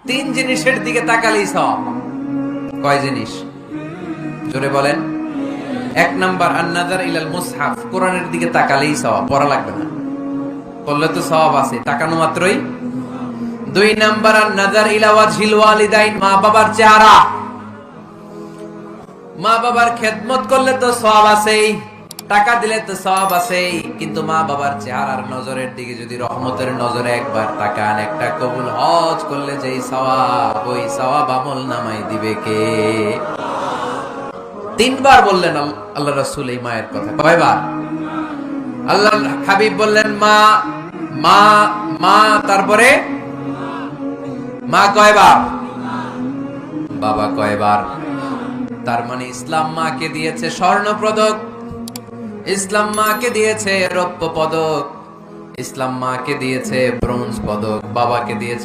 তিন জিনিসের দিকে তাকালেই সওয়াব। কয় জিনিস? জোরে বলেন। এক নাম্বার আন-নাযার ইলাল মুসহাফ, কোরআনের দিকে তাকালেই সওয়াব, পড়া লাগবে না, পড়লে তো সওয়াব আছে, তাকানো মাত্রই। দুই নাম্বার আন-নাযার ইলা ওয়াজহিল ওয়ালিদাইন, মা বাবার চেহারা, মা বাবার খেদমত করলে তো সওয়াব আছেই, টাকা দিলে তো সওয়াব আছেই, কিন্তু মা বাবার চেহারার নজরের দিকে যদি রহমতের নজরে একবার তাকান, একটা কবুল হজ করলে যেই সওয়াব, ওই সওয়াব আমল নামাই দিবে কে? তিনবার বললেন আল্লাহ রাসূল এই মায়ের কথা। কয়বার? আল্লাহ হাবিব বললেন মা মা মা, তারপরে মা কয়বার? বাবা কয়বার? তার মানে ইসলাম মাকে দিয়েছে স্বর্ণ পদক, ইসলাম মাকে দিয়েছে রৌপ্য পদক, ইসলাম মাকে দিয়েছে ব্রোঞ্জ পদক, বাবাকে দিয়েছে